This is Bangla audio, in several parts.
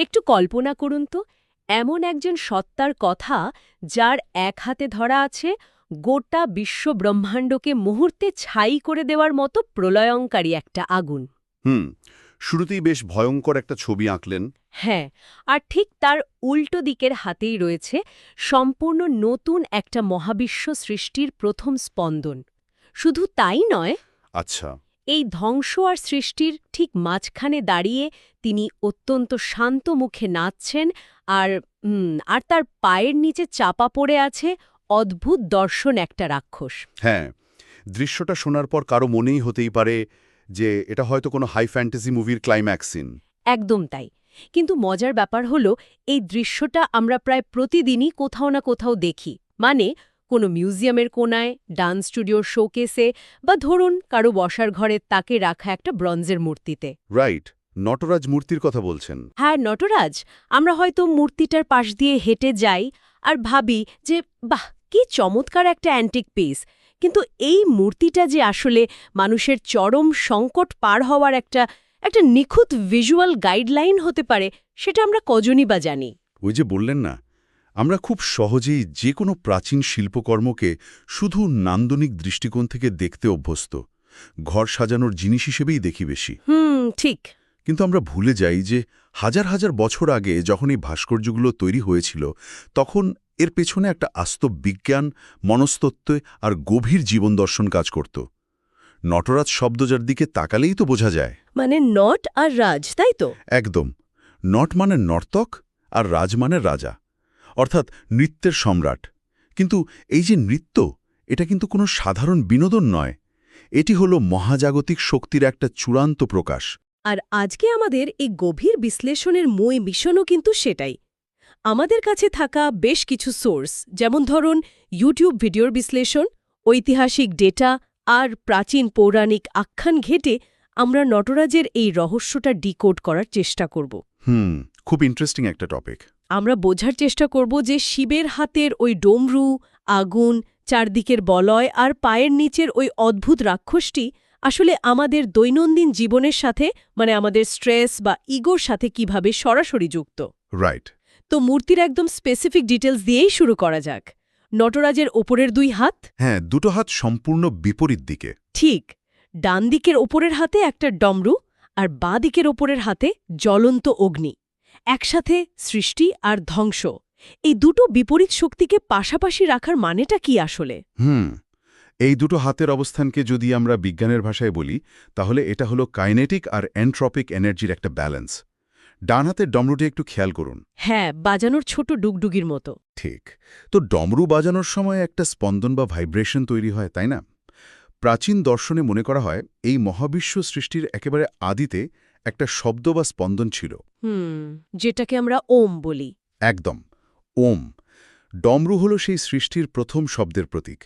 একটু কল্পনা করুন তো, এমন একজন সত্তার কথা যার এক হাতে ধরা আছে গোটা বিশ্বব্রহ্মাণ্ডকে মুহূর্তে ছাই করে দেওয়ার মতো প্রলয়ঙ্কারী একটা আগুন। হুম। শুরুতেই বেশ ভয়ঙ্কর একটা ছবি আঁকলেন। হ্যাঁ, আর ঠিক তার উল্টো দিকের হাতেই রয়েছে সম্পূর্ণ নতুন একটা মহাবিশ্ব সৃষ্টির প্রথম স্পন্দন। শুধু তাই নয়, আচ্ছা। এই ধ্বংস আর সৃষ্টির ঠিক মাঝখানে দাঁড়িয়ে তিনি অত্যন্ত শান্ত মুখে নাচছেন, আর আর তার পায়ের নিচে চাপা পড়ে আছে অদ্ভুত দর্শন একটা রাক্ষস। হ্যাঁ, দৃশ্যটা শোনার পর কারো মনেই হতেই পারে যে এটা হয়তো কোনো হাই ফ্যান্টাসি মুভির ক্লাইম্যাক্স সিন। একদম তাই। কিন্তু মজার ব্যাপার হলো, এই দৃশ্যটা আমরা প্রায় প্রতিদিনই কোথাও না কোথাও দেখি। মানে কোনো মিউজিয়ামের কোনায়, ডান্স স্টুডিওর শোকেসে, বা ধরুন কারো বসার ঘরের তাকে রাখা একটা ব্রঞ্জের মূর্তিতে। রাইট, নটরাজ মূর্তির কথা বলছেন। হ্যাঁ, নটরাজ। আমরা হয়তো মূর্তিটার পাশ দিয়ে হেঁটে যাই আর ভাবি যে বাহ, কি চমৎকার একটা অ্যান্টিক পিস। কিন্তু এই মূর্তিটা যে আসলে মানুষের চরম সংকট পার হওয়ার একটা একটা নিখুঁত ভিজুয়াল গাইডলাইন হতে পারে, সেটা আমরা কজনই বা জানি। ওই যে বললেন না, আমরা খুব সহজেই যে কোনো প্রাচীন শিল্পকর্মকে শুধু নান্দনিক দৃষ্টিকোণ থেকে দেখতে অভ্যস্ত, ঘর সাজানোর জিনিস হিসেবেই দেখি বেশি। ঠিক। কিন্তু আমরা ভুলে যাই যে হাজার হাজার বছর আগে যখন এই ভাস্কর্যগুলো তৈরি হয়েছিল, তখন এর পেছনে একটা আস্ত বিজ্ঞান, মনস্তত্ত্ব আর গভীর জীবন দর্শন কাজ করত। নটরাজ শব্দ যার দিকে তাকালেই তো বোঝা যায়। মানে নট আর রাজ, তাই তো? একদম। নট মানে নর্তক আর রাজ মানে রাজা, অর্থাৎ নৃত্যের সম্রাট। কিন্তু এই যে নৃত্য, এটা কিন্তু কোনো সাধারণ বিনোদন নয়। এটি হলো মহাজাগতিক শক্তির একটা চূড়ান্ত প্রকাশ। আর আজকে আমাদের এই গভীর বিশ্লেষণের মই মিশনও কিন্তু সেটাই। আমাদের কাছে থাকা বেশ কিছু সোর্স, যেমন ধরুন ইউটিউব ভিডিওর বিশ্লেষণ, ঐতিহাসিক ডেটা আর প্রাচীন পৌরাণিক আখ্যান ঘেঁটে আমরা নটরাজের এই রহস্যটা ডিকোড করার চেষ্টা করব। খুব ইন্টারেস্টিং একটা টপিক। আমরা বোঝার চেষ্টা করব যে শিবের হাতের ওই ডমরু, আগুন, চারদিকের বলয় আর পায়ের নিচের ওই অদ্ভুত রাক্ষসটি আসলে আমাদের দৈনন্দিন জীবনের সাথে, মানে আমাদের স্ট্রেস বা ইগোর সাথে কিভাবে সরাসরি যুক্ত। রাইট। তো মূর্তির একদম স্পেসিফিক ডিটেলস দিয়েই শুরু করা যাক। নটরাজের ওপরের দুই হাত? হ্যাঁ, দুটো হাত সম্পূর্ণ বিপরীত দিকে। ঠিক। ডান দিকের ওপরের হাতে একটা ডমরু, আর বাঁ দিকের ওপরের হাতে জ্বলন্ত অগ্নি। একসাথে সৃষ্টি আর ধ্বংস, এই দুটো বিপরীত শক্তিকে পাশাপাশি রাখার মানেটা কি আসলে? এই দুটো হাতের অবস্থানকে যদি আমরা বিজ্ঞানের ভাষায় বলি, তাহলে এটা হলো কাইনেটিক আর এন্ট্রপিক এনার্জির একটা ব্যালেন্স। ডান হাতের ডমরুটি একটু খেয়াল করুন। হ্যাঁ, বাজানোর ছোট ডুগডুগির মতো। ঠিক। তো ডমরু বাজানোর সময় একটা স্পন্দন বা ভাইব্রেশন তৈরি হয়, তাই না? প্রাচীন দর্শনে মনে করা হয় এই মহাবিশ্ব সৃষ্টির একেবারে আদিতে একটা শব্দ বা স্পন্দন ছিল। যেটাকে আমরা ওম বলি। একদম, ওম। ডমরু হল সেই সৃষ্টির প্রথম শব্দের প্রতীক।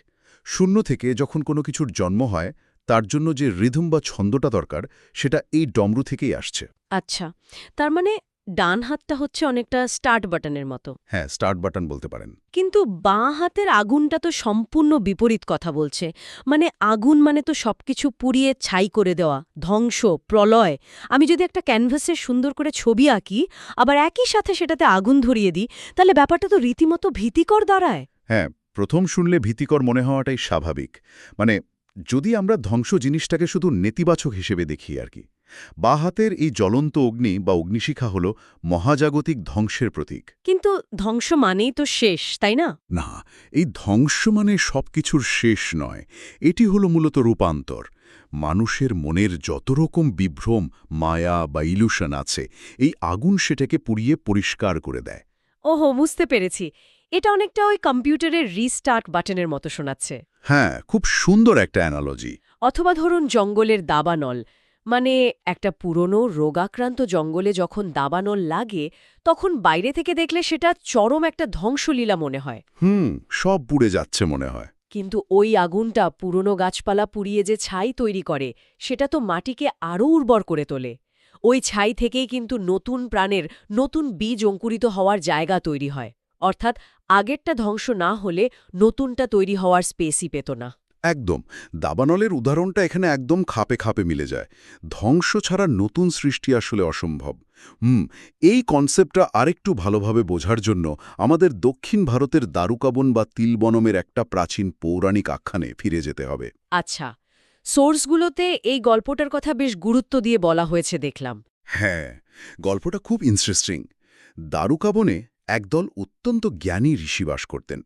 শূন্য থেকে যখন কোনো কিছুর জন্ম হয়, তার জন্য যে রিদম বা ছন্দটা দরকার, সেটা এই ডমরু থেকেই আসছে। আচ্ছা, তার মানে ডান হাতটা হচ্ছে অনেকটা স্টার্ট বাটনের মতো। হ্যাঁ, স্টার্ট বাটন বলতে পারেন। কিন্তু বাঁ হাতের আগুনটা তো সম্পূর্ণ বিপরীত কথা বলছে। মানে আগুন মানে তো সবকিছু পুড়িয়ে ছাই করে দেওয়া, ধ্বংস, প্রলয়। আমি যদি একটা ক্যানভাসে সুন্দর করে ছবি আঁকি, আবার একই সাথে সেটাতে আগুন ধরিয়ে দিই, তাহলে ব্যাপারটা তো রীতিমতো ভীতিকর দাঁড়ায়। হ্যাঁ, প্রথম শুনলে ভীতিকর মনে হওয়াটাই স্বাভাবিক। মানে যদি আমরা ধ্বংস জিনিসটাকে শুধু নেতিবাচক হিসেবে দেখি আর কি। বাঁ হাতের এই জ্বলন্ত অগ্নি বা অগ্নিশিখা হল মহাজাগতিক ধ্বংসের প্রতীক। কিন্তু ধ্বংস মানেই তো শেষ, তাই না? না, এই ধ্বংস মানে সবকিছুর শেষ নয়। এটি হলো মূলত রূপান্তর। মানুষের মনের যত রকম বিভ্রম, মায়া বা ইলুশন আছে, এই আগুন সেটাকে পুড়িয়ে পরিষ্কার করে দেয়। ওহো, বুঝতে পেরেছি। এটা অনেকটা ওই কম্পিউটারের রিস্টার্ট বাটনের মতো শোনাচ্ছে। হ্যাঁ, খুব সুন্দর একটা অ্যানালজি। অথবা ধরুন জঙ্গলের দাবানল। মানে একটা পুরনো রোগাক্রান্ত জঙ্গলে যখন দাবানল লাগে, তখন বাইরে থেকে দেখলে সেটা চরম একটা ধ্বংসলীলা মনে হয়। সব পুড়ে যাচ্ছে মনে হয়। কিন্তু ওই আগুনটা পুরনো গাছপালা পুড়িয়ে যে ছাই তৈরি করে, সেটা তো মাটিকে আরও উর্বর করে তোলে। ওই ছাই থেকেই কিন্তু নতুন প্রাণের নতুন বীজ অঙ্কুরিত হওয়ার জায়গা তৈরি হয়। অর্থাৎ আগেরটা ধ্বংস না হলে নতুনটা তৈরি হওয়ার স্পেসই পেত না। একদম। দাবানলের উদাহরণটা এখানে একদম খাপে খাপে মিলে যায়। ধ্বংস ছাড়া নতুন সৃষ্টি আসলে অসম্ভব। এই কনসেপ্টটা আরেকটু ভালোভাবে বোঝার জন্য আমাদের দক্ষিণ ভারতের দারুকাবন বা তিলবনমের একটা প্রাচীন পৌরাণিক আখ্যানে ফিরে যেতে হবে। আচ্ছা, সোর্সগুলোতে এই গল্পটার কথা বেশ গুরুত্ব দিয়ে বলা হয়েছে দেখলাম। হ্যাঁ, গল্পটা খুব ইন্টারেস্টিং। দারুকাবনে একদল অত্যন্ত জ্ঞানী ঋষি বাস করতেন।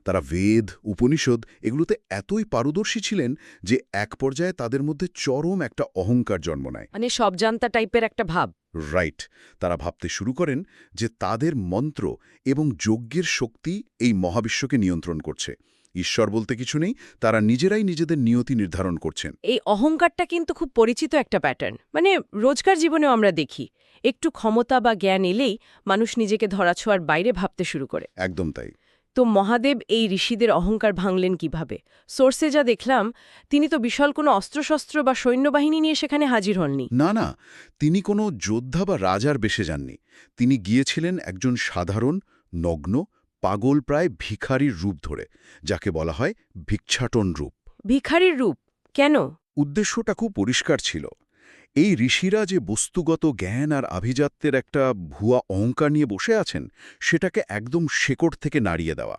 তারা বেদ, উপনিষদ এগুলোতে এতই পারদর্শী ছিলেন যে এক পর্যায়ে তাদের মধ্যে চরম একটা অহংকার জন্ম নেয়। মানে সবজান্তা টাইপের একটা ভাব। রাইট। তারা ভাবতে শুরু করেন যে তাদের মন্ত্র এবং যজ্ঞের শক্তি এই মহাবিশ্বকে নিয়ন্ত্রণ করছে। ঈশ্বর বলতে কিছু নেই, তারা নিজেরাই নিজেদের নিয়তি নির্ধারণ করছেন। এই অহংকারটা কিন্তু খুব পরিচিত একটা প্যাটার্ন, মানে রোজকার জীবনেও আমরা দেখি। একটু ক্ষমতা বা জ্ঞান এলেই মানুষ নিজেকে ধরাছোঁয়ার বাইরে ভাবতে শুরু করে। একদম তাই। তো মহাদেব এই ঋষিদের অহংকার ভাঙলেন কিভাবে? সোর্সে যা দেখলাম, তিনি তো বিশাল কোনো অস্ত্রশস্ত্র বা সৈন্যবাহিনী নিয়ে সেখানে হাজির হননি। না না, তিনি কোনো যোদ্ধা বা রাজার বেশে যাননি। তিনি গিয়েছিলেন একজন সাধারণ, নগ্ন, পাগল প্রায় ভিখারির রূপ ধরে, যাকে বলা হয় ভিক্ষাটন রূপ। ভিখারির রূপ কেন? উদ্দেশ্যটা খুব পরিষ্কার ছিল। এই ঋষিরা যে বস্তুগত জ্ঞান আর আভিজাত্যের একটা ভুয়া অহংকার নিয়ে বসে আছেন, সেটাকে একদম শেকড় থেকে নাড়িয়ে দেওয়া।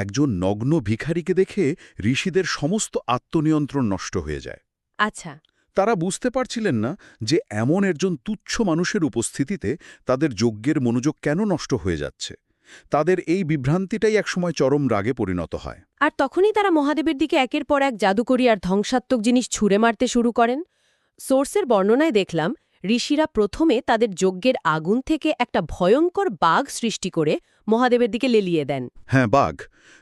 একজন নগ্ন ভিখারিকে দেখে ঋষিদের সমস্ত আত্মনিয়ন্ত্রণ নষ্ট হয়ে যায়। আচ্ছা। তারা বুঝতে পারছিলেন না যে এমন একজন তুচ্ছ মানুষের উপস্থিতিতে তাদের যজ্ঞের মনোযোগ কেন নষ্ট হয়ে যাচ্ছে। তাদের এই বিভ্রান্তিটাই একসময় চরম রাগে পরিণত হয়। আর তখনই তারা মহাদেবের দিকে একের পর এক জাদুকরী আর ধ্বংসাত্মক জিনিস ছুঁড়ে মারতে শুরু করেন। সোর্সের বর্ণনায় দেখলাম, ঋষিরা প্রথমে তাদের যজ্ঞের আগুন থেকে একটা ভয়ঙ্কর বাঘ সৃষ্টি করে মহাদেবের দিকে লেলিয়ে দেন। হ্যাঁ, বাঘ।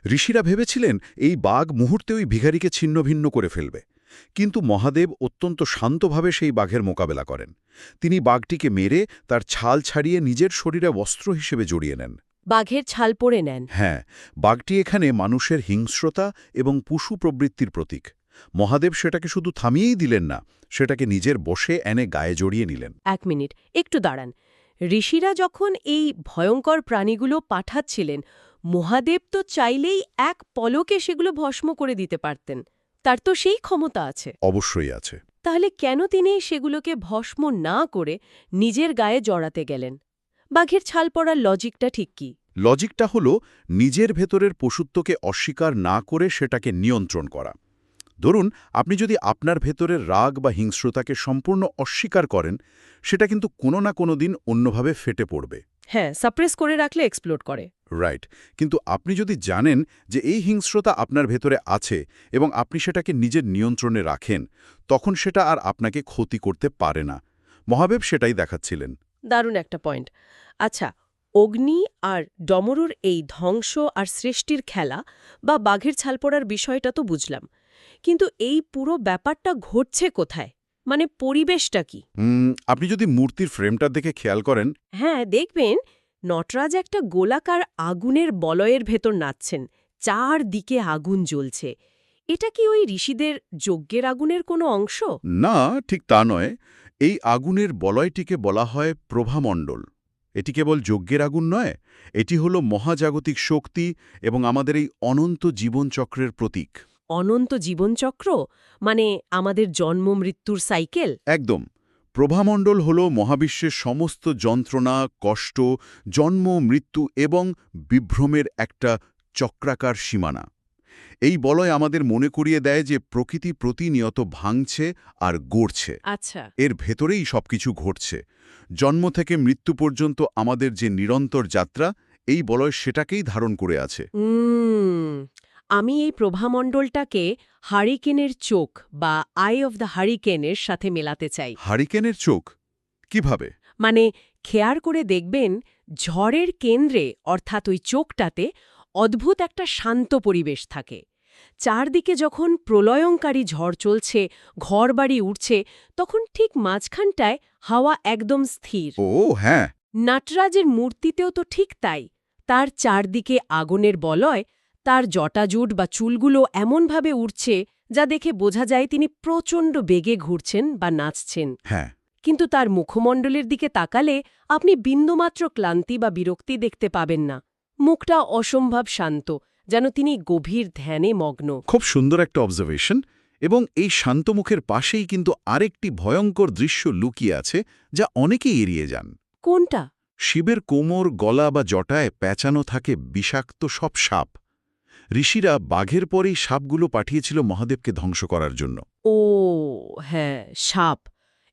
ঋষিরা ভেবেছিলেন এই বাঘ মুহূর্তে ওই ভিখারিকে ছিন্নভিন্ন করে ফেলবে। কিন্তু মহাদেব অত্যন্ত শান্তভাবে সেই বাঘের মোকাবেলা করেন। তিনি বাঘটিকে মেরে তার ছাল ছাড়িয়ে নিজের শরীরে বস্ত্র হিসেবে জড়িয়ে নেন। বাঘের ছাল পরে নেন। হ্যাঁ, বাঘটি এখানে মানুষের হিংস্রতা এবং পশু প্রবৃত্তির প্রতীক। মহাদেব সেটাকে শুধু থামিয়েই দিলেন না, সেটাকে নিজের বশে এনে গায়ে জড়িয়ে নিলেন। এক মিনিট, একটু দাঁড়ান। ঋষিরা যখন এই ভয়ঙ্কর প্রাণীগুলো পাঠাচ্ছিলেন, মহাদেব তো চাইলেই এক পলকে সেগুলো ভস্ম করে দিতে পারতেন। তার তো সেই ক্ষমতা আছে। অবশ্যই আছে। তাহলে কেন তিনি সেগুলোকে ভস্ম না করে নিজের গায়ে জড়াতে গেলেন? বাঘের ছাল পড়ার লজিকটা ঠিক কি? লজিকটা হলো নিজের ভেতরের পশুত্বকে অস্বীকার না করে সেটাকে নিয়ন্ত্রণ করা। ধরুন, আপনি যদি আপনার ভেতরের রাগ বা হিংস্রতাকে সম্পূর্ণ অস্বীকার করেন, সেটা কিন্তু কোনো না কোনো দিন অন্যভাবে ফেটে পড়বে। হ্যাঁ, সাপ্রেস করে রাখলে এক্সপ্লোড করে। রাইট। কিন্তু আপনি যদি জানেন যে এই হিংস্রতা আপনার ভেতরে আছে এবং আপনি সেটাকে নিজের নিয়ন্ত্রণে রাখেন, তখন সেটা আর আপনাকে ক্ষতি করতে পারে না। মহাদেব সেটাই দেখাচ্ছিলেন। দারুণ একটা পয়েন্ট। আচ্ছা, অগ্নি আর ডমরুর এই ধ্বংস আর সৃষ্টির খেলা বা বাঘের ছাল পড়ার বিষয়টা তো বুঝলাম, কিন্তু এই পুরো ব্যাপারটা ঘটছে কোথায়? মানে পরিবেশটা কি? আপনি যদি মূর্তির ফ্রেমটা দেখে খেয়াল করেন, হ্যাঁ, দেখবেন নটরাজ একটা গোলাকার আগুনের বলয়ের ভেতর নাচছেন, চারদিকে আগুন জ্বলছে। এটা কি ওই ঋষিদের যজ্ঞের আগুনের কোনো অংশ? না, ঠিক তা নয়। এই আগুনের বলয়টিকে বলা হয় প্রভামণ্ডল। এটি কেবল যজ্ঞের আগুন নয়, এটি হল মহাজাগতিক শক্তি এবং আমাদের এই অনন্ত জীবনচক্রের প্রতীক। অনন্ত জীবনচক্র? মানে আমাদের জন্ম মৃত্যুর সাইকেল? একদম। প্রভামণ্ডল হল মহাবিশ্বের সমস্ত যন্ত্রণা, কষ্ট, জন্ম, মৃত্যু এবং বিভ্রমের একটা চক্রাকার সীমানা। এই বলয় আমাদের মনে করিয়ে দেয় যে প্রকৃতি প্রতিনিয়ত ভাঙছে আর গড়ছে। আচ্ছা। এর ভেতরেই সবকিছু ঘটছে। জন্ম থেকে মৃত্যু পর্যন্ত আমাদের যে নিরন্তর যাত্রা, এই বলয় সেটাকেই ধারণ করে আছে। আমি এই প্রভামণ্ডলটাকে হারিকেনের চোখ বা আই অফ দ্য হারিকেনের সাথে মেলাতে চাই। হারিকেনের চোখ? কিভাবে? মানে খেয়াল করে দেখবেন, ঝড়ের কেন্দ্রে অর্থাৎ ওই চোখটাতে অদ্ভুত একটা শান্ত পরিবেশ থাকে। চারদিকে যখন প্রলয়ঙ্কারী ঝড় চলছে, ঘরবাড়ি উঠছে, তখন ঠিক মাঝখানটায় হাওয়া একদম স্থির। ও হ্যাঁ। নটরাজের মূর্তিতেও তো ঠিক তাই। তার চারদিকে আগুনের বলয়, তার জটাজুট বা চুলগুলো এমনভাবে উড়ছে যা দেখে বোঝা যায় তিনি প্রচণ্ড বেগে ঘুরছেন বা নাচছেন। হ্যাঁ। কিন্তু তার মুখমণ্ডলের দিকে তাকালে আপনি বিন্দুমাত্র ক্লান্তি বা বিরক্তি দেখতে পাবেন না। মুখটা অসম্ভব শান্ত, যেন তিনি গভীর ধ্যানে মগ্ন। খুব সুন্দর একটা অবজারভেশন। এবং এই শান্তমুখের পাশেই কিন্তু আরেকটি ভয়ঙ্কর দৃশ্য লুকিয়ে আছে, যা অনেকেই এড়িয়ে যান। কোনটা? শিবের কোমর, গলা বা জটায় প্যাঁচানো থাকে বিষাক্ত সব সাপ। ঋষিরা বাঘের পরেই সাপগুলো পাঠিয়েছিল মহাদেবকে ধ্বংস করার জন্য। ও হ্যাঁ, সাপ।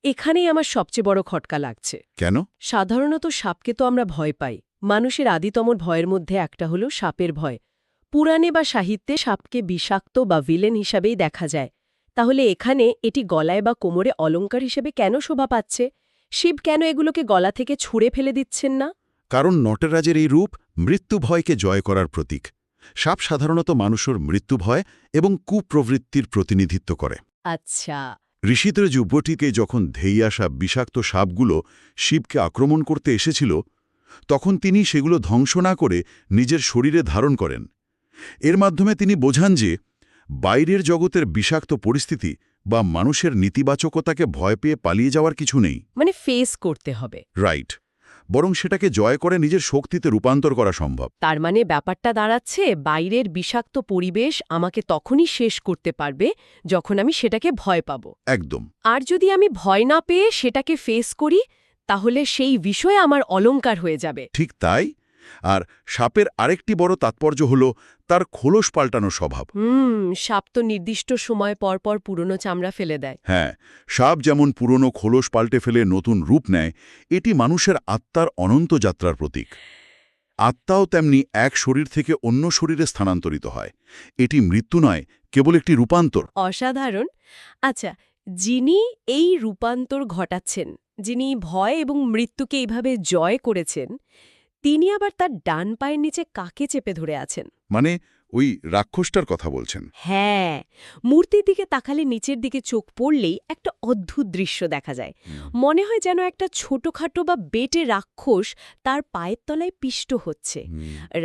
এখানেই আমার সবচেয়ে বড় খটকা লাগছে। কেন? সাধারণত সাপকে তো আমরা ভয় পাই। মানুষের আদিতম ভয়ের মধ্যে একটা হলো সাপের ভয়। পুরাণে বা সাহিত্যে সাপকে বিষাক্ত বা ভিলেন হিসাবেই দেখা যায়। তাহলে এখানে এটি গলায় বা কোমরে অলংকার হিসেবে কেন শোভা পাচ্ছে? শিব কেন এগুলোকে গলা থেকে ছুঁড়ে ফেলে দিচ্ছেন না? কারণ নটরাজের এই রূপ মৃত্যু ভয়কে জয় করার প্রতীক। সাপ সাধারণত মানুষের মৃত্যু ভয় এবং কুপ্রবৃত্তির প্রতিনিধিত্ব করে। আচ্ছা। ঋষিদের যুবটিকে যখন ধেয়ে আসা বিষাক্ত সাপগুলো শিবকে আক্রমণ করতে এসেছিল, তখন তিনি সেগুলো ধ্বংস না করে নিজের শরীরে ধারণ করেন। এর মাধ্যমে তিনি বোঝান যে বাইরের জগতের বিষাক্ত পরিস্থিতি বা মানুষের নীতিবাচকতাকে ভয় পেয়ে পালিয়ে যাওয়ার কিছু নেই। মানে ফেস করতে হবে। রাইট। বরং সেটাকে জয় করে নিজের শক্তিতে রূপান্তর করা সম্ভব। তার মানে ব্যাপারটা দাঁড়াচ্ছে বাইরের বিষাক্ত পরিবেশ আমাকে তখনই শেষ করতে পারবে যখন আমি সেটাকে ভয় পাব। একদম। আর যদি আমি ভয় না পেয়ে সেটাকে ফেস করি, তাহলে সেই বিষয় আমার অলংকার হয়ে যাবে। ঠিক তাই। আর সাপের আরেকটি বড় তাৎপর্য হল তার খোলস পাল্টানো স্বভাব। সাপ তো নির্দিষ্ট সময় পর পর পুরনো চামড়া ফেলে দেয়। হ্যাঁ, সাপ যেমন পুরনো খোলস পাল্টে ফেলে নতুন রূপ নেয়, এটি মানুষের আত্মার অনন্ত যাত্রার প্রতীক। আত্মাও তেমনি এক শরীর থেকে অন্য শরীরে স্থানান্তরিত হয়। এটি মৃত্যু নয়, কেবল একটি রূপান্তর। অসাধারণ। আচ্ছা, যিনি এই রূপান্তর ঘটাচ্ছেন, যিনি ভয় এবং মৃত্যুকে এইভাবে জয় করেছেন, তিনি আবার তার ডান পায়ের নিচে কাকে চেপে ধরে আছেন? মানে ওই রাক্ষসটার কথা বলছেন? হ্যাঁ, মূর্তির দিকে তাকালে নিচের দিকে চোখ পড়লেই একটা অদ্ভুত দৃশ্য দেখা যায়। মনে হয় যেন একটা ছোটখাটো বা বেটে রাক্ষস তার পায়ের তলায় পিষ্ট হচ্ছে।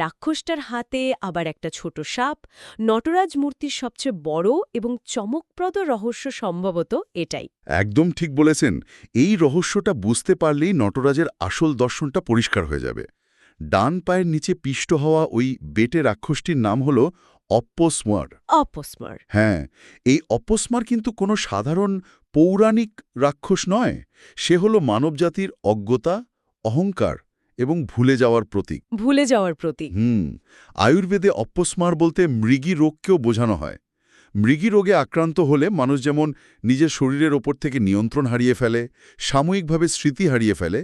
রাক্ষসটার হাতে আবার একটা ছোট সাপ। নটরাজ মূর্তির সবচেয়ে বড় এবং চমকপ্রদ রহস্য সম্ভবত এটাই। একদম ঠিক বলেছেন। এই রহস্যটা বুঝতে পারলেই নটরাজের আসল দর্শনটা পরিষ্কার হয়ে যাবে। ডান পায়ের নিচে পিষ্ট হওয়া ওই বেটে রাক্ষসটির নাম হল অপ্পস্মার। অপস্মার। হ্যাঁ, এই অপস্মার কিন্তু কোনো সাধারণ পৌরাণিক রাক্ষস নয়। সে হল মানবজাতির অজ্ঞতা, অহংকার এবং ভুলে যাওয়ার প্রতীক। ভুলে যাওয়ার প্রতীক। আয়ুর্বেদে অপস্মার বলতে মৃগী রোগকেও বোঝানো হয়। মৃগী রোগে আক্রান্ত হলে মানুষ যেমন নিজের শরীরের ওপর থেকে নিয়ন্ত্রণ হারিয়ে ফেলে, সাময়িকভাবে স্মৃতি হারিয়ে ফেলে,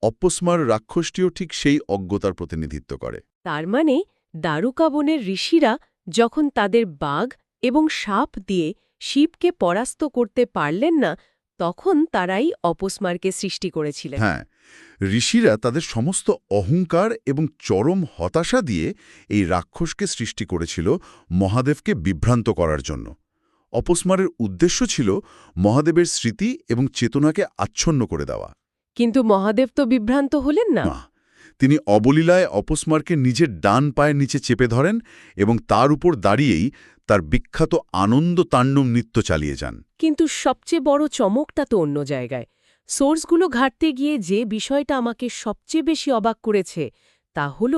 অপস্মার রাক্ষসটিও ঠিক সেই অজ্ঞতার প্রতিনিধিত্ব করে। তার মানে দারুকা বনের ঋষিরা যখন তাদের বাঘ এবং সাপ দিয়ে শিবকে পরাস্ত করতে পারলেন না, তখন তারাই অপস্মারকে সৃষ্টি করেছিলেন। হ্যাঁ, ঋষিরা তাদের সমস্ত অহংকার এবং চরম হতাশা দিয়ে এই রাক্ষসকে সৃষ্টি করেছিল মহাদেবকে বিভ্রান্ত করার জন্য। অপস্মারের উদ্দেশ্য ছিল মহাদেবের স্মৃতি এবং চেতনাকে আচ্ছন্ন করে দেওয়া। কিন্তু মহাদেব তো বিভ্রান্ত হলেন না। না, তিনি অবলীলায় অপস্মারকে নিজের ডান পায়ের নিচে চেপে ধরেন এবং তার উপর দাঁড়িয়েই তার বিখ্যাত আনন্দ তাণ্ডব নৃত্য চালিয়ে যান। কিন্তু সবচেয়ে বড় চমকটা তো অন্য জায়গায়। সোর্সগুলো ঘাঁটতে গিয়ে যে বিষয়টা আমাকে সবচেয়ে বেশি অবাক করেছে তা হল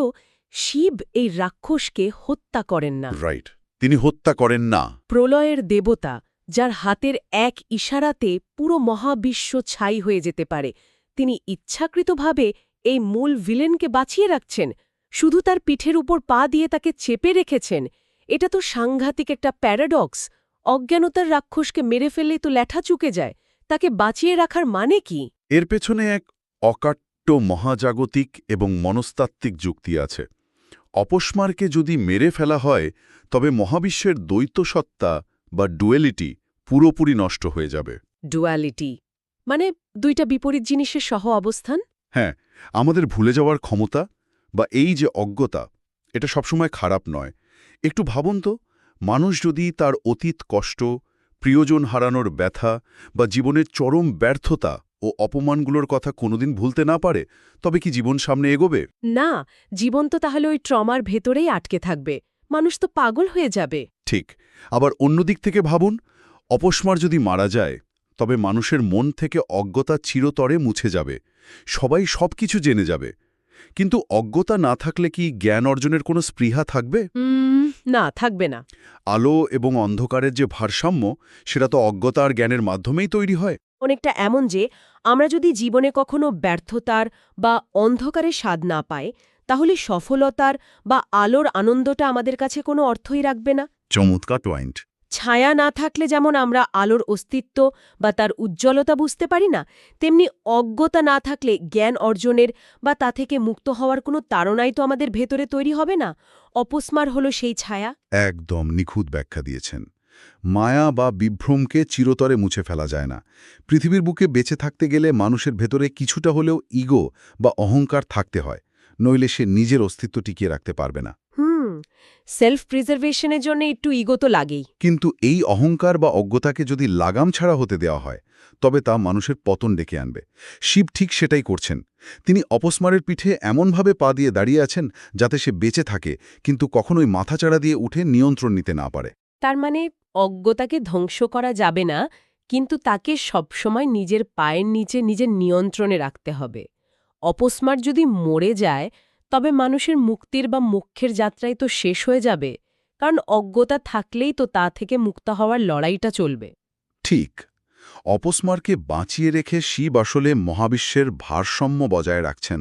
শিব এই রাক্ষসকে হত্যা করেন না। রাইট, তিনি হত্যা করেন না। প্রলয়ের দেবতা, যার হাতের এক ইশারাতে পুরো মহাবিশ্ব ছাই হয়ে যেতে পারে, তিনি ইচ্ছাকৃতভাবে এই মূল ভিলেনকে বাঁচিয়ে রাখছেন, শুধু তার পিঠের উপর পা দিয়ে তাকে চেপে রেখেছেন। এটা তো সাংঘাতিক একটা প্যারাডক্স। অজ্ঞানতার রাক্ষসকে মেরে ফেললেই তো ল্যাঠা চুকে যায়, তাকে বাঁচিয়ে রাখার মানে কি? এর পেছনে এক অকাট্য মহাজাগতিক এবং মনস্তাত্ত্বিক যুক্তি আছে। অপস্মারকে যদি মেরে ফেলা হয়, তবে মহাবিশ্বের দ্বৈত সত্তা বা ডুয়েলিটি পুরোপুরি নষ্ট হয়ে যাবে। ডুয়ালিটি মানে দুইটা বিপরীত জিনিসের সহ অবস্থান? হ্যাঁ, আমাদের ভুলে যাওয়ার ক্ষমতা বা এই যে অজ্ঞতা, এটা সবসময় খারাপ নয়। একটু ভাবুন তো, মানুষ যদি তার অতীত কষ্ট, প্রিয়জন হারানোর ব্যথা বা জীবনের চরম ব্যর্থতা ও অপমানগুলোর কথা কোনোদিন ভুলতে না পারে, তবে কি জীবন সামনে এগোবে? না, জীবন তো তাহলে ওই ট্রমার ভেতরেই আটকে থাকবে। মানুষ তো পাগল হয়ে যাবে। ঠিক। আবার অন্যদিক থেকে ভাবুন, অপস্মার যদি মারা যায়, তবে মানুষের মন থেকে অজ্ঞতা চিরতরে মুছে যাবে। সবাই সবকিছু জেনে যাবে। কিন্তু অজ্ঞতা না থাকলে কি জ্ঞান অর্জনের কোনো স্পৃহা থাকবে? না, থাকবে না। আলো এবং অন্ধকারের যে ভারসাম্য, সেটা তো অজ্ঞতা আর জ্ঞানের মাধ্যমেই তৈরি হয়। অনেকটা এমন যে আমরা যদি জীবনে কখনো ব্যর্থতার বা অন্ধকারের স্বাদ না পাই, তাহলে সফলতার বা আলোর আনন্দটা আমাদের কাছে কোনো অর্থই রাখবে না। চমৎকার পয়েন্ট। ছায়া না থাকলে যেমন আমরা আলোর অস্তিত্ব বা তার উজ্জ্বলতা বুঝতে পারি না, তেমনি অজ্ঞতা না থাকলে জ্ঞান অর্জনের বা তা থেকে মুক্ত হওয়ার কোনো তাড়নাই তো আমাদের ভেতরে তৈরি হবে না। অপস্মার হলো সেই ছায়া। একদম নিখুঁত ব্যাখ্যা দিয়েছেন। মায়া বা বিভ্রমকে চিরতরে মুছে ফেলা যায় না। পৃথিবীর বুকে বেঁচে থাকতে গেলে মানুষের ভেতরে কিছুটা হলেও ইগো বা অহংকার থাকতে হয়, নইলে সে নিজের অস্তিত্ব টিকিয়ে রাখতে পারবে না। সেলফ প্রিজার্ভেশনের জন্য একটু ইগো তো লাগেই। কিন্তু এই অহংকার বা অজ্ঞতাকে যদি লাগাম ছাড়া হতে দেওয়া হয়, তবে তা মানুষের পতন ডেকে আনবে। শিব ঠিক সেটাই করছেন। তিনি অপস্মারের পিঠে এমনভাবে পা দিয়ে দাঁড়িয়ে আছেন যাতে সে বেঁচে থাকে, কিন্তু কখনোই মাথাচাড়া দিয়ে উঠে নিয়ন্ত্রণ নিতে না পারে। তার মানে অজ্ঞতাকে ধ্বংস করা যাবে না, কিন্তু তাকে সবসময় নিজের পায়ের নিচে নিজের নিয়ন্ত্রণে রাখতে হবে। অপস্মার যদি মরে যায়, তবে মানুষের মুক্তির বা মোক্ষের যাত্রাই তো শেষ হয়ে যাবে, কারণ অজ্ঞতা থাকলেই তো তা থেকে মুক্ত হওয়ার লড়াইটা চলবে। ঠিক। অপস্মারকে বাঁচিয়ে রেখে শিব আসলে মহাবিশ্বের ভারসাম্য বজায় রাখছেন।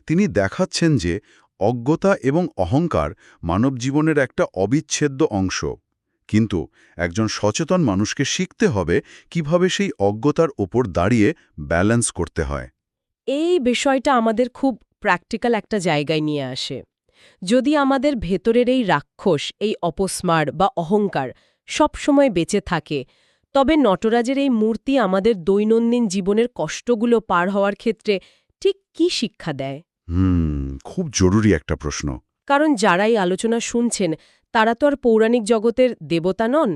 তিনি দেখাচ্ছেন যে অজ্ঞতা এবং অহংকার মানবজীবনের একটা অবিচ্ছেদ্য অংশ, কিন্তু একজন সচেতন মানুষকে শিখতে হবে কিভাবে সেই অজ্ঞতার ওপর দাঁড়িয়ে ব্যালেন্স করতে হয়। এই বিষয়টা আমাদের খুব প্র্যাকটিক্যাল একটা জায়গায় নিয়ে আসে। যদি আমাদের ভেতরের এই রাক্ষস, এই অপস্মার বা অহংকার সবসময় বেঁচে থাকে, তবে নটরাজের এই মূর্তি আমাদের দৈনন্দিন জীবনের কষ্টগুলো পার হওয়ার ক্ষেত্রে ঠিক কি শিক্ষা দেয়? খুব জরুরি একটা প্রশ্ন। কারণ যারাই আলোচনা শুনছেন, তারা তো আর পৌরাণিক জগতের দেবতা নন।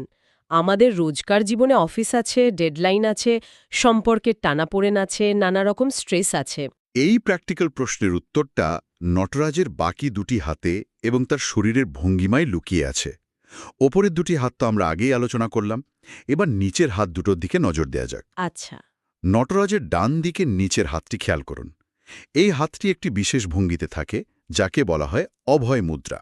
আমাদের রোজকার জীবনে অফিস আছে, ডেডলাইন আছে, সম্পর্কের টানাপোড়েন আছে, নানা রকম স্ট্রেস আছে। এই প্র্যাকটিক্যাল প্রশ্নের উত্তরটা নটরাজের বাকি দুটি হাতে এবং তার শরীরের ভঙ্গিমায় লুকিয়ে আছে। ওপরের দুটি হাত তো আমরা আগেই আলোচনা করলাম, এবার নিচের হাত দুটোর দিকে নজর দেয়া যাক। আচ্ছা। নটরাজের ডান দিকে নিচের হাতটি খেয়াল করুন। এই হাতটি একটি বিশেষ ভঙ্গিতে থাকে, যাকে বলা হয় অভয় মুদ্রা।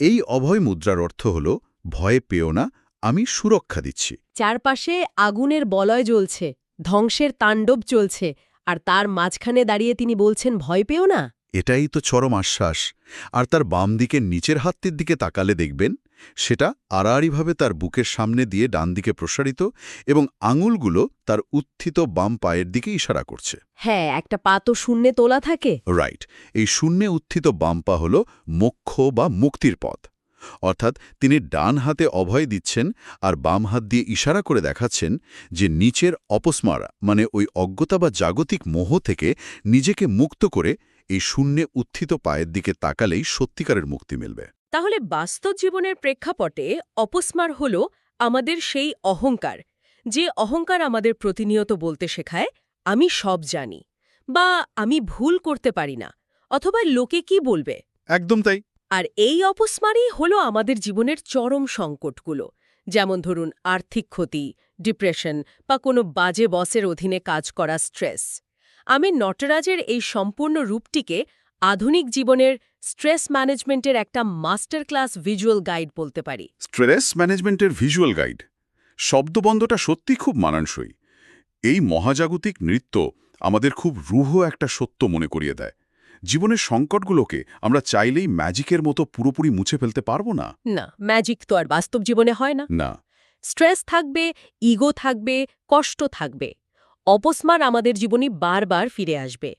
এই অভয় মুদ্রার অর্থ হল, ভয় পেও না, আমি সুরক্ষা দিচ্ছি। চারপাশে আগুনের বলয় জ্বলছে, ধ্বংসের তাণ্ডব চলছে, আর তার মাঝখানে দাঁড়িয়ে তিনি বলছেন, ভয় পেও না। এটাই তো চরম আশ্বাস। আর তার বাম দিকের নিচের হাতটির দিকে তাকালে দেখবেন, সেটা আড়াআড়িভাবে তার বুকের সামনে দিয়ে ডান দিকে প্রসারিত, এবং আঙুলগুলো তার উত্থিত বাম পায়ের দিকে ইশারা করছে। হ্যাঁ, একটা পা তো শূন্যে তোলা থাকে। রাইট। এই শূন্যে উত্থিত বাম পা হল মোক্ষ বা মুক্তির পথ। অর্থাৎ তিনি ডান হাতে অভয় দিচ্ছেন আর বাম হাত দিয়ে ইশারা করে দেখাচ্ছেন যে নিচের অপস্মারা, মানে ওই অজ্ঞতা বা জাগতিক মোহ থেকে নিজেকে মুক্ত করে এই শূন্যে উত্থিত পায়ের দিকে তাকালেই সত্যিকারের মুক্তি মিলবে। তাহলে বাস্তব জীবনের প্রেক্ষাপটে অপস্মার হল আমাদের সেই অহংকার, যে অহংকার আমাদের প্রতিনিয়ত বলতে শেখায়, আমি সব জানি, বা আমি ভুল করতে পারি না, অথবা লোকে কি বলবে। একদম তাই। আর এই অপস্মারই হলো আমাদের জীবনের চরম সংকটগুলো, যেমন ধরুন আর্থিক ক্ষতি, ডিপ্রেশন, বা কোনো বাজে বসের অধীনে কাজ করা স্ট্রেস। আমি নটরাজের এই সম্পূর্ণ রূপটিকে আধুনিক জীবনের স্ট্রেস ম্যানেজমেন্টের একটা মাস্টার ক্লাস ভিজুয়াল গাইড বলতে পারি। স্ট্রেস ম্যানেজমেন্টের ভিজুয়াল গাইড শব্দবন্ধটা সত্যি খুব মানানসই। এই মহাজাগতিক নৃত্য আমাদের খুব রূঢ় একটা সত্য মনে করিয়ে দেয়। জীবনের সংকটগুলোকে আমরা চাইলেই ম্যাজিকের মতো পুরোপুরি মুছে ফেলতে পারবো না। না, ম্যাজিক তো আর বাস্তব জীবনে হয় না। না। স্ট্রেস থাকবে, ইগো থাকবে, কষ্ট থাকবে। অপস্মার আমাদের জীবনে বারবার ফিরে আসবে।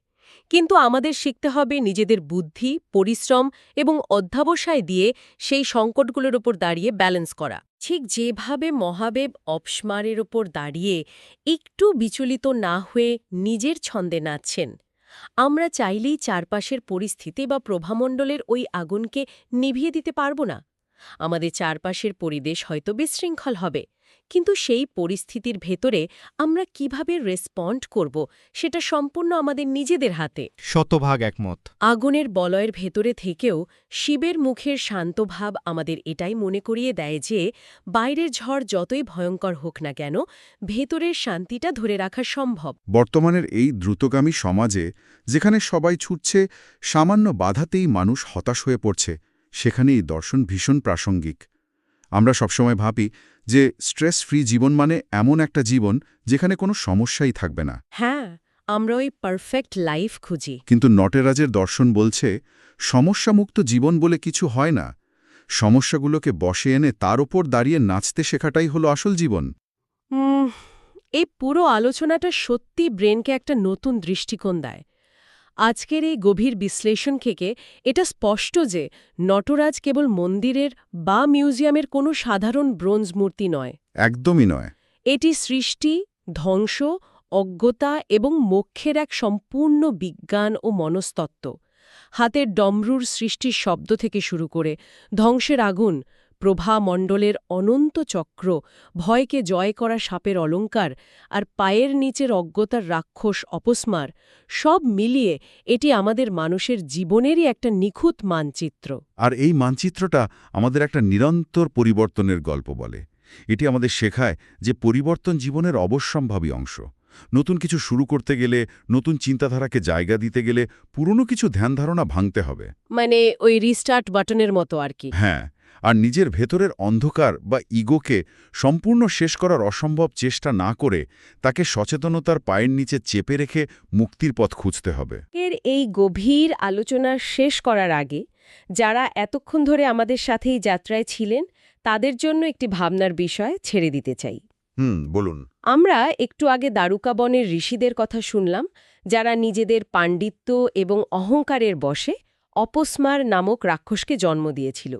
কিন্তু আমাদের শিখতে হবে নিজেদের বুদ্ধি, পরিশ্রম এবং অধ্যাবসায় দিয়ে সেই সংকটগুলোর ওপর দাঁড়িয়ে ব্যালেন্স করা। ঠিক যেভাবে মহাদেব অপস্মারের ওপর দাঁড়িয়ে একটু বিচলিত না হয়ে নিজের ছন্দে নাচছেন, আমরা চাইলেই চারপাশের পরিস্থিতি বা প্রভামণ্ডলের ওই আগুনকে নিভিয়ে দিতে পারব না। আমাদের চারপাশের পরিবেশ হয়তো বিশৃঙ্খল হবে, কিন্তু সেই পরিস্থিতির ভেতরে আমরা কিভাবে রেসপন্ড করব সেটা সম্পূর্ণ আমাদের নিজেদের হাতে। শতভাগ একমত। আগুনের বলয়ের ভেতরে থেকেও শিবের মুখের শান্ত ভাব আমাদের এটাই মনে করিয়ে দেয় যে বাইরের ঝড় যতই ভয়ঙ্কর হোক না কেন, ভেতরের শান্তিটা ধরে রাখা সম্ভব। বর্তমানের এই দ্রুতগামী সমাজে, যেখানে সবাই ছুটছে, সামান্য বাধাতেই মানুষ হতাশ হয়ে পড়ছে, সেখানে এই দর্শন ভীষণ প্রাসঙ্গিক। আমরা সবসময় ভাবি যে স্ট্রেস ফ্রি জীবন মানে এমন একটা জীবন যেখানে কোনো সমস্যাই থাকবে না। হ্যাঁ, আমরা ওই পারফেক্ট লাইফ খুঁজি। কিন্তু নটেরাজের দর্শন বলছে সমস্যামুক্ত জীবন বলে কিছু হয় না। সমস্যাগুলোকে বশে এনে তার ওপর দাঁড়িয়ে নাচতে শেখাটাই হলো আসল জীবন। এই পুরো আলোচনাটা সত্যি ব্রেনকে একটা নতুন দৃষ্টিকোণ দেয়। আজকের এই গভীর বিশ্লেষণ থেকে এটা স্পষ্ট যে নটরাজ কেবল মন্দিরের বা মিউজিয়ামের কোনো সাধারণ ব্রোঞ্জ মূর্তি নয়। একদমই নয়। এটি সৃষ্টি, ধ্বংস, অজ্ঞতা এবং মোক্ষের এক সম্পূর্ণ বিজ্ঞান ও মনস্তত্ত্ব। হাতের ডমরুর সৃষ্টির শব্দ থেকে শুরু করে ধ্বংসের আগুন, প্রভামণ্ডলের অনন্ত চক্র, ভয়কে জয় করা সাপের অলঙ্কার আর পায়ের নিচের অজ্ঞতার রাক্ষস অপস্মার, সব মিলিয়ে এটি আমাদের মানুষের জীবনেরই একটা নিখুঁত মানচিত্র। আর এই মানচিত্রটা আমাদের একটা নিরন্তর পরিবর্তনের গল্প বলে। এটি আমাদের শেখায় যে পরিবর্তন জীবনের অবশ্যম্ভাবী অংশ। নতুন কিছু শুরু করতে গেলে, নতুন চিন্তাধারাকে জায়গা দিতে গেলে পুরনো কিছু ধ্যানধারণা ভাঙতে হবে। মানে ওই রিস্টার্ট বাটনের মতো আর কি। হ্যাঁ, আর নিজের ভেতরের অন্ধকার বা ইগোকে সম্পূর্ণ শেষ করার অসম্ভব চেষ্টা না করে তাকে সচেতনতার পায়ের নিচে চেপে রেখে মুক্তির পথ খুঁজতে হবে। এর এই গভীর আলোচনা শেষ করার আগে যারা এতক্ষণ ধরে আমাদের সাথে এই যাত্রায় ছিলেন তাদের জন্য একটি ভাবনার বিষয় ছেড়ে দিতে চাই। বলুন। আমরা একটু আগে দ্বারকা বনের ঋষিদের কথা শুনলাম, যারা নিজেদের পাণ্ডিত্য এবং অহংকারের বশে অপস্মার নামক রাক্ষসকে জন্ম দিয়েছিল।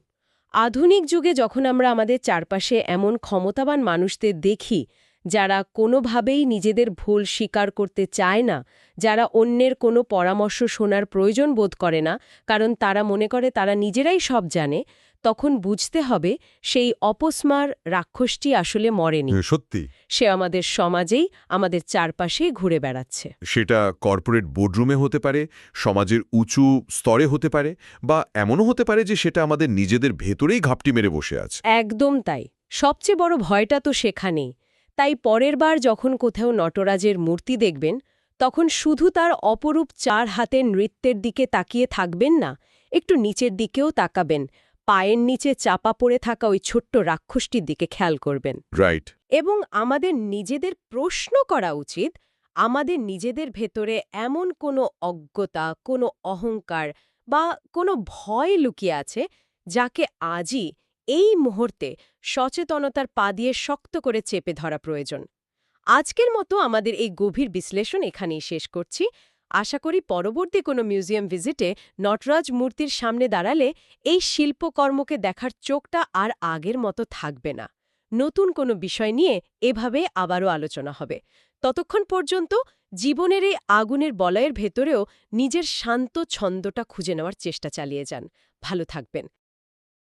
আধুনিক যুগে যখন আমরা আমাদের চারপাশে এমন ক্ষমতাবান মানুষদের দেখি যারা কোনোভাবেই নিজেদের ভুল স্বীকার করতে চায় না, যারা অন্যের কোনো পরামর্শ শোনার প্রয়োজন বোধ করে না কারণ তারা মনে করে তারা নিজেরাই সব জানে, তখন বুঝতে হবে সেই অপস্মার রাক্ষসটি আসলে মরেনি। সত্যি। সে আমাদের সমাজেই, আমাদের চারপাশেই ঘুরে বেড়াচ্ছে। সেটা কর্পোরেট বোর্ডরুমে হতে পারে, সমাজের উঁচু স্তরে হতে পারে, বা এমনও হতে পারে যে সেটা আমাদের নিজেদের ভেতরেই ঘাপটি মেরে বসে আছে। একদম তাই। সবচেয়ে বড় ভয়টা তো সেখানেই। তাই পরের বার যখন কোথাও নটরাজের মূর্তি দেখবেন, তখন শুধু তার অপরূপ 4 হাতের নৃত্যের দিকে তাকিয়ে থাকবেন না, একটু নিচের দিকেও তাকাবেন, পায়ের নিচে চাপা পড়ে থাকা ওই ছোট্ট রাক্ষসটির দিকে খেয়াল করবেন। রাইট। এবং আমাদের নিজেদের প্রশ্ন করা উচিত, আমাদের নিজেদের ভেতরে এমন কোনো অজ্ঞতা, কোনো অহংকার বা কোনো ভয় লুকিয়ে আছে যাকে আজই এই মুহূর্তে সচেতনতার পা দিয়ে শক্ত করে চেপে ধরা প্রয়োজন। আজকের মতো আমাদের এই গভীর বিশ্লেষণ এখানেই শেষ করছি। আশা করি পরবর্তী কোনো মিউজিয়াম ভিজিটে নটরাজ মূর্তির সামনে দাঁড়ালে এই শিল্পকর্মকে দেখার চোখটা আর আগের মতো থাকবে না। নতুন কোনো বিষয় নিয়ে এভাবে আবারও আলোচনা হবে। ততক্ষণ পর্যন্ত জীবনের এই আগুনের বলয়ের ভেতরেও নিজের শান্ত ছন্দটা খুঁজে নেওয়ার চেষ্টা চালিয়ে যান। ভালো থাকবেন।